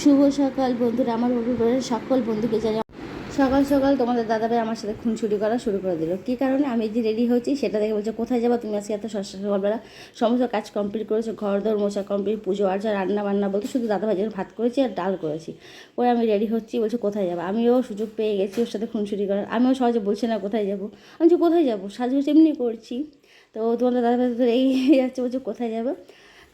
শুভ সকাল বন্ধুরা, আমার পরিবারের সকল বন্ধুকে জানাই সকাল সকাল তোমাদের দাদাভাই আমার সাথে খুনসুটি করা শুরু করে দিল। কী কারণে? আমি যে রেডি হয়েছি সেটা দেখে বলছে, কোথায় যাবো তুমি আজকে এত সকালবেলা? সমস্ত কাজ কমপ্লিট করেছো, ঘর দর মোছা কমপ্লিট, পুজো আর্চা, রান্না বান্না বলতে শুধু দাদাভাই যেন ভাত করেছি আর ডাল করেছি। পরে আমি রেডি হচ্ছি, বলছে কোথায় যাবো? আমিও সুযোগ পেয়ে গেছি ওর সাথে খুনসুটি করার। আমিও সহজে বলছি না কোথায় যাবো। আমি যে কোথায় যাবো, সাজগোজ এমনি করছি। তো তোমাদের দাদাভাই তো এই যাচ্ছে, বলছে কোথায় যাবো?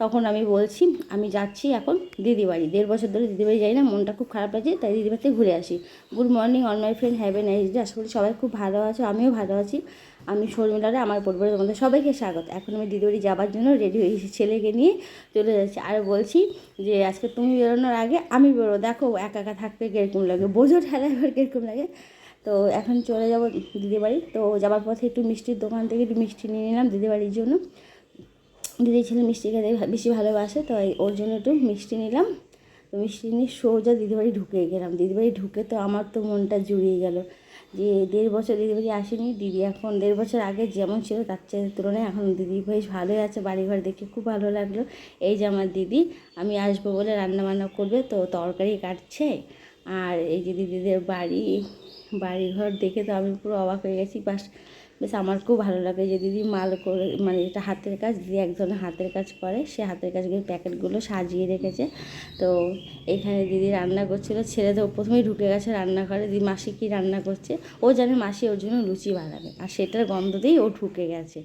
তখন আমি বলছি আমি যাচ্ছি এখন দিদি বাড়ি। 1.5 বছর ধরে দিদি বাড়ি যাই না, মনটা খুব খারাপ লাগছে, তাই দিদি বাড়িতে ঘুরে আসি। Good morning all my friend, have a nice day. আশা করি সবাই খুব ভালো আছো, আমিও ভালো আছি। আমি শর্মিলারে, আমার পরিবারে তোমাদের সবাইকে স্বাগত। এখন আমি দিদি বাড়ি যাবার জন্য রেডি হয়েছি, ছেলেকে নিয়ে চলে যাচ্ছি। আর বলছি যে আজকে তুমি বেরোনোর আগে আমি বেরোবো, দেখো একা একা থাকতে কীরকম লাগে, বোঝো ঠেলা এবার কীরকম লাগে। তো এখন চলে যাবো দিদি বাড়ি। তো যাবার পথে একটু মিষ্টির দোকান থেকে একটু মিষ্টি নিয়ে নিলাম দিদি বাড়ির জন্য। দিদির ছেলে মিষ্টি খেতে বেশি ভালোবাসে, তো ওর জন্য একটু মিষ্টি নিলাম। তো মিষ্টি নিয়ে সোজা দিদিবাড়ি ঢুকে গেলাম। দিদিবাড়ি ঢুকে তো আমার তো মনটা জুড়িয়ে গেল যে 1.5 বছর দিদিবাড়ি আসেনি। দিদি এখন 1.5 বছর আগে যেমন ছিল তার তুলনায় এখন দিদি বেশ ভালোই আছে, বাড়িঘর দেখে খুব ভালো লাগলো। এই যে আমার দিদি, আমি আসবো বলে রান্নাবান্না করবে, তো তরকারি কাটছে। আর এই যে দিদিদের বাড়িঘর দেখে তো আমি পুরো অবাক হয়ে গেছি। বেশ আমার খুব ভালো লাগে যে দিদি মাল করে, মানে এটা হাতের কাজ, দিদি একজনের হাতের কাজ করে, সে হাতের কাজগুলো প্যাকেটগুলো সাজিয়ে রেখেছে। তো এখানে দিদি রান্না করছিলো, ছেলে তো প্রথমেই ঢুকে গেছে রান্নাঘরে। দিদি মাসি কী রান্না করছে, ও জানে মাসি ওর জন্য লুচি বানাবে, আর সেটার গন্ধ দিয়েই ও ঢুকে গেছে।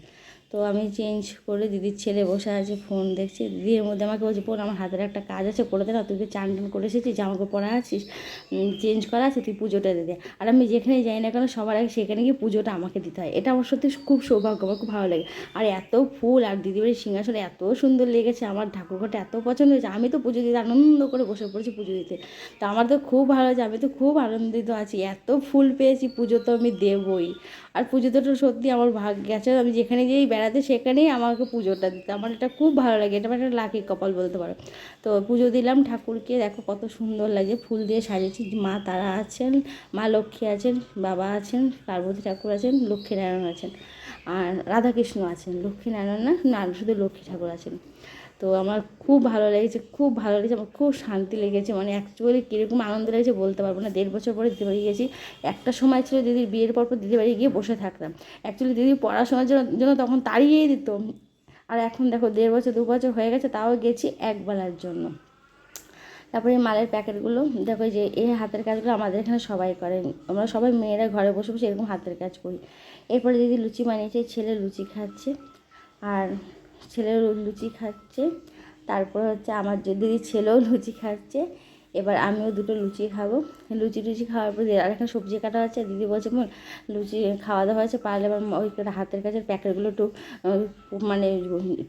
তো আমি চেঞ্জ করে, দিদির ছেলে বসে আছে ফোন দেখছে। দিদির মধ্যে আমাকে বলছে, বোন আমার হাতের একটা কাজ আছে করে দে না, তুই তো চান টান করে এসেছিস, জামাকে পরা আছিস, চেঞ্জ করা আছে, তুই পুজোটা দিয়ে দে। আর আমি যেখানেই যাই না কেন সবার আগে সেখানে গিয়ে পুজোটা আমাকে দিতে হয়। এটা আমার সত্যি খুব সৌভাগ্য, আমার খুব ভালো লাগে। আর এত ফুল, আর দিদিবাড়ির সিংহাসন এত সুন্দর লেগেছে, আমার ঠাকুরঘরটা এত পছন্দ হয়েছে। আমি তো পুজো দিতে আনন্দ করে বসে পড়েছি পুজো দিতে। তো আমার তো খুব ভালো লাগছে, আমি তো খুব আনন্দিত আছি, এত ফুল পেয়েছি, পুজো তো আমি দেবই। আর পুজোতে তো সত্যি আমার ভাগ্য আছে, আমি যেখানে যাই বেড়াতে সেখানেই আমাকে পুজোটা দিতে, আমার এটা খুব ভালো লাগে, এটা আমার একটা লাকি কপাল বলতে পারো। তো পুজো দিলাম ঠাকুরকে, দেখো কত সুন্দর লাগে, ফুল দিয়ে সাজিয়েছি। মা তারা আছেন, মা লক্ষ্মী আছেন, বাবা আছেন, পার্বতী ঠাকুর আছেন, লক্ষ্মীনারায়ণ আছেন, আর রাধাকৃষ্ণ আছেন। লক্ষ্মীনারায়ণ না না, শুধু লক্ষ্মী ঠাকুর আছেন। তো আমার খুব ভালো লেগেছে, খুব ভালো লেগেছে, আমার খুব শান্তি লেগেছে, মানে অ্যাকচুয়ালি কীরকম আনন্দ লেগেছে বলতে পারবো না। 1.5 বছর পরে দিদি বাড়ি গেছি। একটা সময় ছিল দিদির বিয়ের পর দিদি বাড়ি গিয়ে বসে থাকতাম, অ্যাকচুয়ালি দিদি পড়াশোনার জন্য তখন তাড়িয়েই দিত। আর এখন দেখো 1.5 বছর 2 বছর হয়ে গেছে, তাও গেছি একবেলার জন্য। তারপরে মালের প্যাকেটগুলো দেখো, যে এই হাতের কাজগুলো আমাদের এখানে সবাই করে, আমরা সবাই মেয়েরা ঘরে বসে বসে এরকম হাতের কাজ করি। এরপরে দিদি লুচি বানিয়েছে, ছেলে লুচি খাচ্ছে, আর ছেলেও লুচি খাচ্ছে। তারপর হচ্ছে আমার যে দিদির ছেলেও লুচি খাচ্ছে। এবার আমিও 2টো লুচি খাবো। লুচি খাওয়ার পর আর একটা সবজি কাটা হচ্ছে। দিদি বলছে, বোন লুচি খাওয়া দাওয়া হয়েছে, পারলে এবার ওই হাতের কাজের প্যাকেটগুলো একটু মানে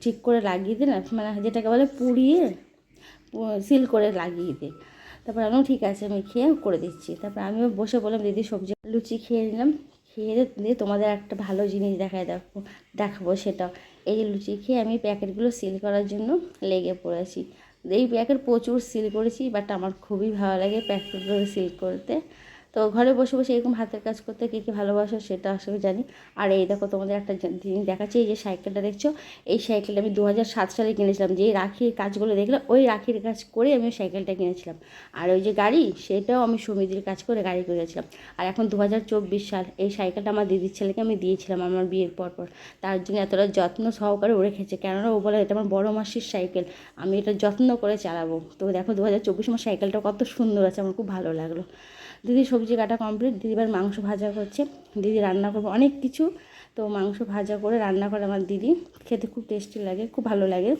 ঠিক করে লাগিয়ে দিন, মানে যেটাকে বলে পুড়িয়ে সিল করে লাগিয়ে দিই। তারপর আমিও ঠিক আছে, আমি খেয়ে করে দিচ্ছি। তারপর আমিও বসে বললাম দিদি সবজি লুচি খেয়ে নিলাম। খেয়ে দিয়ে তোমাদের একটা ভালো জিনিস দেখাবো সেটাও। এই যে লুচি খেয়ে আমি প্যাকেটগুলো সিল করার জন্য লেগে পড়েছি। এই প্যাকেট প্রচুর সিল করেছি, বাট আমার খুবই ভালো লাগে প্যাকেটগুলো সিল করতে। তো ঘরে বসে বসে এরকম হাতের কাজ করতে কে কে ভালোবাসো সেটা আসলে জানি। আর এই দেখো তোমাদের একটা জিনিস দেখাচ্ছি, এই যে সাইকেলটা দেখছো, এই সাইকেলটা আমি 2007 সালে কিনেছিলাম। যেই রাখির কাজগুলো দেখলে ওই রাখির কাজ করে আমি সাইকেলটা কিনেছিলাম। আর ওই যে গাড়ি, সেটাও আমি সমিতির কাজ করে গাড়ি করেছিলাম। আর এখন 2024 সাল, এই সাইকেলটা আমার দিদির ছেলেকে আমি দিয়েছিলাম আমার বিয়ের পর। তার জন্য এতটা যত্ন সহকারে ও রেখেছে, কেননা ও বলে এটা আমার বড় মাসির সাইকেল, আমি এটা যত্ন করে চালাবো। তো দেখো 2024 আমার সাইকেলটা কত সুন্দর আছে, আমার খুব ভালো লাগলো। দিদি সবজি কাটা কমপ্লিট, দিদি এবার মাংস ভাজা করছে। দিদি রান্না করবে অনেক কিছু, তো মাংস ভাজা করে রান্না করে আমার দিদি, খেতে খুব টেস্টি লাগে, খুব ভালো লাগে।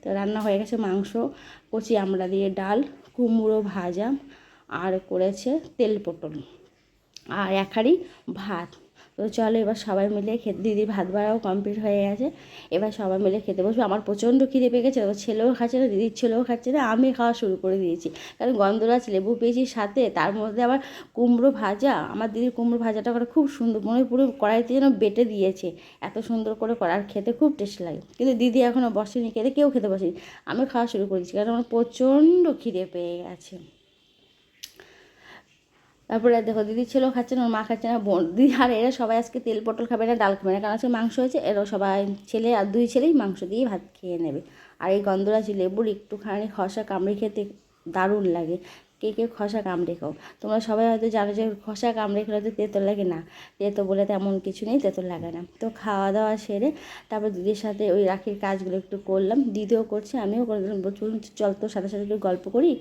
তো রান্না হয়ে গেছে, মাংস, কচি আমড়া দিয়ে ডাল, কুমড়ো ভাজা, আর করেছে তেল পটল, আর এক হাঁড়ি ভাত। তো চলো এবার সবাই মিলে খেতে, দিদির ভাত বাড়াও কমপ্লিট হয়ে গেছে, এবার সবাই মিলে খেতে বসবো। আমার প্রচণ্ড খিদে পেয়ে গেছে, ও ছেলেও খাচ্ছে না, দিদির ছেলেও খাচ্ছে না, আমি খাওয়া শুরু করে দিয়েছি। কারণ গন্ধরাজ লেবু পেয়েছি সাথে, তার মধ্যে আবার কুমড়ো ভাজা। আমার দিদির কুমড়ো ভাজাটা করে খুব সুন্দর, মনে পুরো কড়াইতে যেন বেটে দিয়েছে, এত সুন্দর করে করার, খেতে খুব টেস্ট লাগে। কিন্তু দিদি এখনও বসেনি খেতে, কেউ খেতে বসেনি, আমি খাওয়া শুরু করেছি, কারণ আমার প্রচণ্ড খিদে পেয়ে গেছে। তারপরে দেখো দিদির ছেলেও খাচ্ছে না, ওর মা খাচ্ছে না, বোন দিদি আর এরা সবাই আজকে তেল পটল খাবে না, ডাল খাবে না, কারণ আজকে মাংস হয়েছে। এরাও সবাই ছেলে আর 2 ছেলেই মাংস দিয়ে ভাত খেয়ে নেবে। আর এই গন্ধরাজ লেবুর একটুখানি খসা কামড়ে খেতে দারুণ লাগে। কে কে খসা কামড়ে খাও? তোমরা সবাই হয়তো জানো যে খসা কামড়ে খেলে তো তেতো লাগে না, তেতো বলে তেমন কিছু নেই, তেতো লাগে না। তো খাওয়া দাওয়া সেরে তারপর দিদির সাথে ওই রাখির কাজগুলো একটু করলাম, দিদিও করছে আমিও করে দিলাম। বলছিলাম চল তোর সাথে সাথে একটু গল্প করি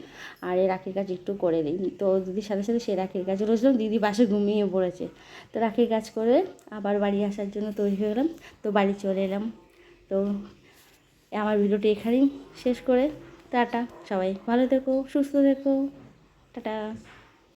আর এই রাখির কাজ একটু করে দিই। তো দিদির সাথে সাথে সেই রাখির কাজ রয়েছিলাম, দিদি বাসে ঘুমিয়ে পড়েছে। তো রাখির কাজ করে আবার বাড়ি আসার জন্য তৈরি হয়ে গেলাম। তো বাড়ি চলে এলাম। তো আমার ভিডিওটি এখানেই শেষ করে টাটা। সবাই ভালো থেকো, সুস্থ থেকো, টাটা।